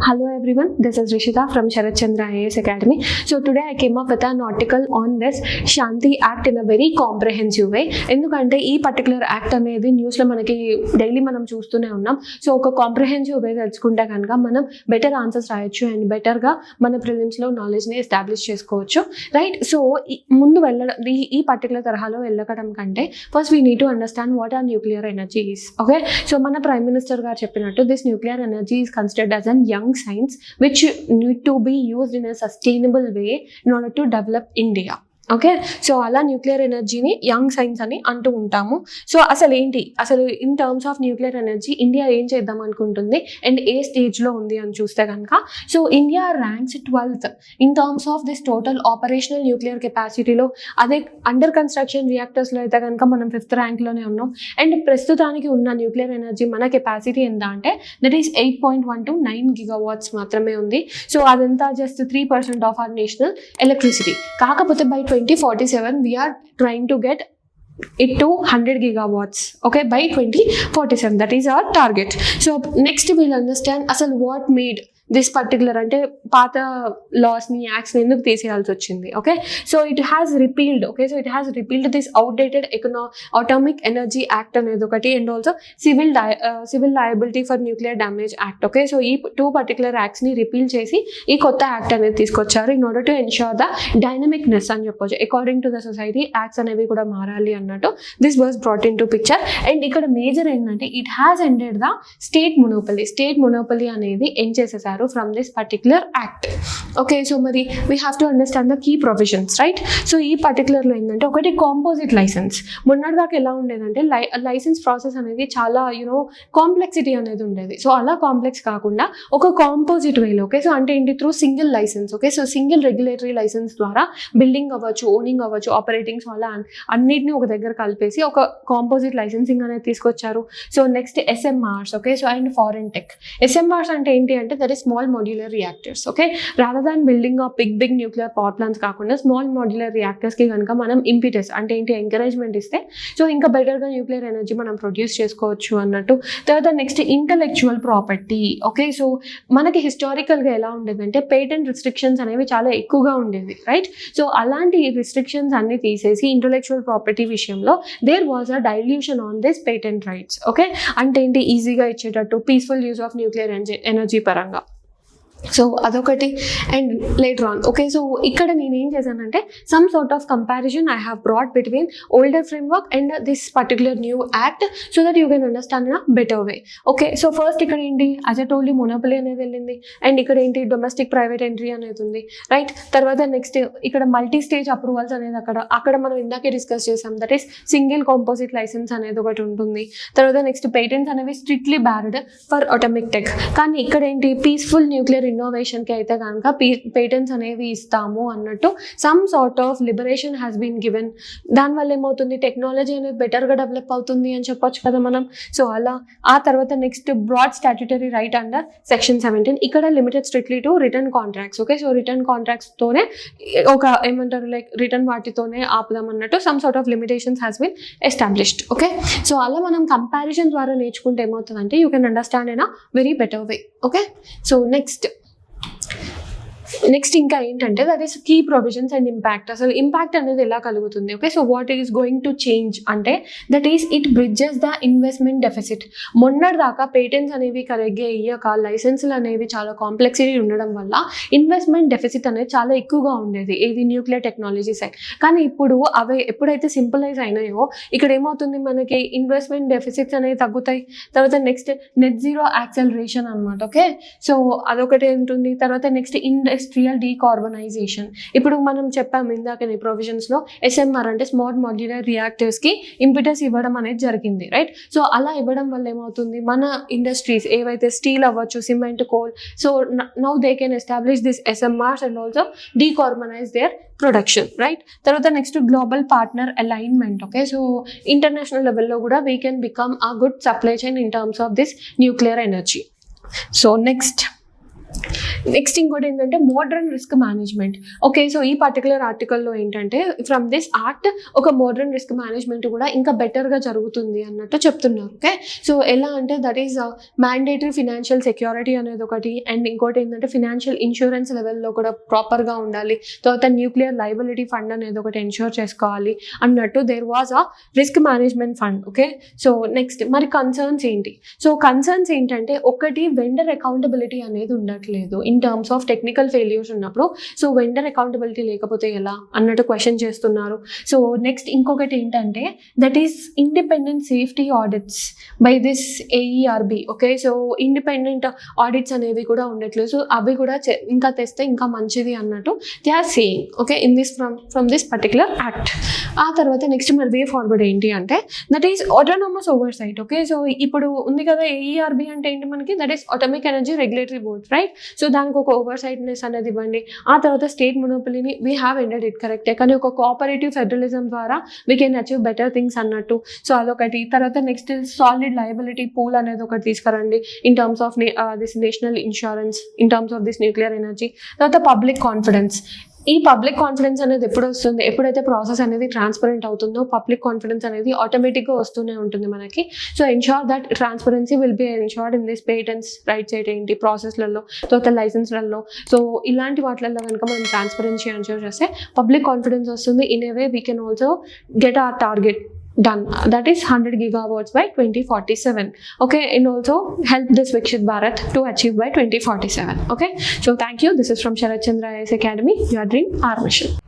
Hello everyone, this is Rishita from Sarat Chandra IAS Academy. So today I came up with an article on this Shanti Act in a very comprehensive way. ఎందుకంటే ఈ particular act అనేది న్యూస్లో మనకి daily మనం చూస్తూనే ఉన్నాం. So ఒక comprehensive వే తెలుసుకుంటే కనుక మనం బెటర్ ఆన్సర్స్ రాయొచ్చు అండ్ బెటర్గా మన ప్రిలిమ్స్లో నాలెడ్జ్ని ఎస్టాబ్లిష్ చేసుకోవచ్చు, రైట్? సో ముందు వెళ్ళడం ఈ పర్టికులర్ తరహాలో వెళ్ళకడం కంటే first we need to understand what are nuclear energy is. Okay, so మన ప్రైమ్ మినిస్టర్ గారు చెప్పినట్టు this nuclear energy is considered as an young science which need to be used in a sustainable way in order to develop India. Okay, so అలా nuclear ఎనర్జీని young science అని అంటూ ఉంటాము. So అసలు in terms of nuclear energy India ఏం చేద్దాం అనుకుంటుంది and ఏ స్టేజ్లో ఉంది అని చూస్తే కనుక, so India ranks 12th in terms of this total operational nuclear కెపాసిటీలో. అదే అండర్ కన్స్ట్రక్షన్ రియాక్టర్స్లో అయితే కనుక మనం 5th ర్యాంక్లోనే ఉన్నాం. అండ్ ప్రస్తుతానికి ఉన్న న్యూక్లియర్ ఎనర్జీ మన కెపాసిటీ ఎంత అంటే దట్ ఈస్ 8.1 to 9 gigawatts మాత్రమే ఉంది. సో అదంతా just 3% of our national electricity. కాకపోతే by 2047 we are trying to get it to 100 gigawatts, okay, by 2047. That is our target. So next we'll understand asal what made this particular అంటే పాత లాస్ని యాక్ట్స్ని ఎందుకు తీసేయాల్సి వచ్చింది. Okay, so it has repealed. Okay, so it has repealed this outdated atomic energy act అనేది ఒకటి, and also civil liability for nuclear damage act. Okay, so ఈ 2 particular యాక్ట్స్ని repeal చేసి ఈ కొత్త యాక్ట్ అనేది తీసుకొచ్చారు in order to ensure the dynamicness అని చెప్పొచ్చు. According to the society acts అనేవి కూడా మారాలి అన్నట్టు this was brought in to picture. And ఇక్కడ మేజర్ ఏంటంటే it has ended the state monopoly అనేది ఎండ్ చేసేసారు from this particular act. Okay, so మరి we have to understand the key provisions, right? So ఈ పర్టికులర్లో ఏంటంటే ఒకటి కాంపోజిట్ లైసెన్స్. మొన్నటి దాకా ఎలా ఉండేదంటే లైసెన్స్ ప్రాసెస్ అనేది చాలా కాంప్లెక్సిటీ అనేది ఉండేది. సో అలా కాంప్లెక్స్ కాకుండా ఒక కాంపోజిట్ వేలో, ఓకే, సో అంటే ఏంటి, through single license. Okay, so single regulatory license ద్వారా బిల్డింగ్ అవ్వచ్చు, ఓనింగ్ అవ్వచ్చు, ఆపరేటింగ్స్ అలా అన్నిటిని ఒక దగ్గర కలిపేసి ఒక కాంపోజిట్ లైసెన్సింగ్ అనేది తీసుకొచ్చారు. So next SMRs, okay, so and foreign tech. SMRs అంటే ఏంటి అంటే that is small modular reactors. Okay, rather than building of big nuclear power plants కాకుండా స్మాల్ మాడ్యులర్ రియాక్టర్స్కి కనుక మనం ఇంపిటస్ అంటే ఏంటి ఎంకరేజ్మెంట్ ఇస్తే సో ఇంకా బెటర్గా న్యూక్లియర్ ఎనర్జీ మనం ప్రొడ్యూస్ చేసుకోవచ్చు అన్నట్టు. తర్వాత next intellectual property. Okay, so మనకి హిస్టారికల్గా ఎలా ఉండేదంటే పేటెంట్ రిస్ట్రిక్షన్స్ అనేవి చాలా ఎక్కువగా ఉండేవి, రైట్? సో అలాంటి రిస్ట్రిక్షన్స్ అన్ని తీసేసి ఇంటలెక్చువల్ ప్రాపర్టీ విషయంలో there was a dilution on this patent rights. Okay, అంటే ఏంటి, ఈజీగా ఇచ్చేటట్టు peaceful use of nuclear energy పరంగా. సో అదొకటి. And later on, okay, so ఇక్కడ నేను ఏం చేశానంటే some sort of comparison I have brought between older framework and this particular new act so that you can understand in a better way. Okay, so first ఇక్కడ ఏంటి, as a టోల్లీ monopoly అనేది వెళ్ళింది. And ఇక్కడ ఏంటి, domestic private entry అనేది ఉంది, right? తర్వాత next ఇక్కడ మల్టీ స్టేజ్ అప్రూవల్స్ అనేది అక్కడ మనం ఇందాకే డిస్కస్ చేసాం, that is single composite license అనేది ఒకటి ఉంటుంది. తర్వాత నెక్స్ట్ పేటెంట్స్ అనేవి strictly banned for atomic tech. కానీ ఇక్కడ ఏంటి, పీస్ఫుల్ న్యూక్లియర్ ఇన్నోవేషన్కి అయితే కనుక పేటెంట్స్ అనేవి ఇస్తాము అన్నట్టు some sort of liberation has been given. దానివల్ల ఏమవుతుంది, టెక్నాలజీ అనేది బెటర్గా డెవలప్ అవుతుంది అని చెప్పొచ్చు కదా మనం. సో అలా ఆ తర్వాత next broad statutory right under section 17. ఇక్కడ limited strictly to return contracts. Okay, so return కాంట్రాక్ట్స్తోనే ఒక ఏమంటారు లైక్ రిటర్న్ వాటితోనే ఆపుదాం అన్నట్టు some sort of limitations has been established. Okay, so అలా మనం కంపారిజన్ ద్వారా నేర్చుకుంటే ఏమవుతుందంటే you can understand in a very better way. Okay, so next ఇంకా ఏంటంటే that is key provisions and impact. అసలు ఇంపాక్ట్ అనేది ఎలా కలుగుతుంది. Okay, so what is going to change అంటే that is it bridges the investment deficit. మొన్నటి దాకా patents అనేవి కరెక్ట్గా ఇయ్యక లైసెన్సులు అనేవి చాలా కాంప్లెక్సిటీ ఉండడం వల్ల ఇన్వెస్ట్మెంట్ డెఫిసిట్ అనేది చాలా ఎక్కువగా ఉండేది ఇది న్యూక్లియర్ టెక్నాలజీ సైడ్. కానీ ఇప్పుడు అవి ఎప్పుడైతే సింప్లైజ్ అయినాయో ఇక్కడ ఏమవుతుంది, మనకి ఇన్వెస్ట్మెంట్ డెఫిసిట్స్ అనేవి తగ్గుతాయి. తర్వాత నెక్స్ట్ నెట్ జీరో యాక్సెలరేషన్ అనమాట. ఓకే, సో అదొకటి ఉంటుంది. తర్వాత నెక్స్ట్ ఇండస్ట్రియల్ డీకార్బనైజేషన్. ఇప్పుడు మనం చెప్పాము ఇందాకనే ప్రొవిజన్స్లో SMR అంటే స్మాల్ మాడ్యులర్ రియాక్టర్స్కి ఇంపిటస్ ఇవ్వడం అనేది జరిగింది, రైట్? సో అలా ఇవ్వడం వల్ల ఏమవుతుంది, మన ఇండస్ట్రీస్ ఏవైతే స్టీల్ అవ్వచ్చు, cement, coal, so now they can establish this SMRs and also decarbonise their production, right? తర్వాత next global partner alignment. Okay, so international లెవెల్లో కూడా we can become a good supply chain in terms of this nuclear energy. So next next ఇంకోటి ఏంటంటే modern risk management. Okay, so ఈ particular ఆర్టికల్లో ఏంటంటే from this act ఒక modern risk management కూడా ఇంకా బెటర్గా జరుగుతుంది అన్నట్టు చెప్తున్నారు. ఓకే, సో ఎలా అంటే that is mandatory financial security అనేది ఒకటి, అండ్ ఇంకోటి ఏంటంటే ఫినాన్షియల్ ఇన్సూరెన్స్ లెవెల్లో కూడా ప్రాపర్గా ఉండాలి. తర్వాత న్యూక్లియర్ లైబిలిటీ ఫండ్ అనేది ఒకటి ఎన్ష్యూర్ చేసుకోవాలి అన్నట్టు there was a risk management fund. Okay, so next మరి కన్సర్న్స్ ఏంటి? సో కన్సర్న్స్ ఏంటంటే ఒకటి వెండర్ అకౌంటబిలిటీ అనేది ఉండట్లేదు in terms of technical failures ఉన్నప్పుడు. సో వెండర్ అకౌంటబిలిటీ లేకపోతే ఎలా అన్నట్టు క్వశ్చన్ చేస్తున్నారు. సో నెక్స్ట్ ఇంకొకటి ఏంటంటే that is independent safety audits by this AERB. Okay, so independent audits అనేవి కూడా ఉండట్లేదు. సో అవి కూడా ఇంకా తెస్తే ఇంకా మంచిది అన్నట్టు they are saying. Okay, in this from this particular act. ఆ తర్వాత నెక్స్ట్ మరి వే ఫార్వర్డ్ ఏంటి అంటే that is autonomous oversight. Okay, so ఇప్పుడు ఉంది కదా AERB అంటే ఏంటి మనకి, that is atomic energy regulatory board, right? So దానికి ఒక ఓవర్ సైట్నెస్ అనేది ఇవ్వండి. ఆ తర్వాత స్టేట్ మొనోపలీని వీ హ్యావ్ ఎండెడ్ ఇట్, కరెక్టే, కానీ ఒక కోఆపరేటివ్ ఫెడరలిజం ద్వారా we can achieve better things అన్నట్టు. సో అదొకటి. తర్వాత నెక్స్ట్ సాలిడ్ లయబిలిటీ పూల్ అనేది ఒకటి తీసుకురండి in terms of this national insurance, in terms of this nuclear energy. తర్వాత పబ్లిక్ కాన్ఫిడెన్స్. ఈ పబ్లిక్ కాన్ఫిడెన్స్ అనేది ఎప్పుడు వస్తుంది? ఎప్పుడైతే ప్రాసెస్ అనేది ట్రాన్స్పరెంట్ అవుతుందో పబ్లిక్ కాన్ఫిడెన్స్ అనేది ఆటోమేటిక్గా వస్తూనే ఉంటుంది మనకి. So ensure that transparency will be ensured in this patents rights ఏంటి ప్రాసెస్లలో, తర్వాత లైసెన్స్లలో. సో ఇలాంటి వాటిలలో కనుక మనం ట్రాన్స్పరెన్సీ ఎన్షూర్ చేస్తే పబ్లిక్ కాన్ఫిడెన్స్ వస్తుంది. In a way we can also get our target done, that is 100 gigawatts by 2047. Okay, and also help this Vikshit Bharat to achieve by 2047. Okay, so thank you. This is from Sarat Chandra IAS Academy. Your dream, our mission.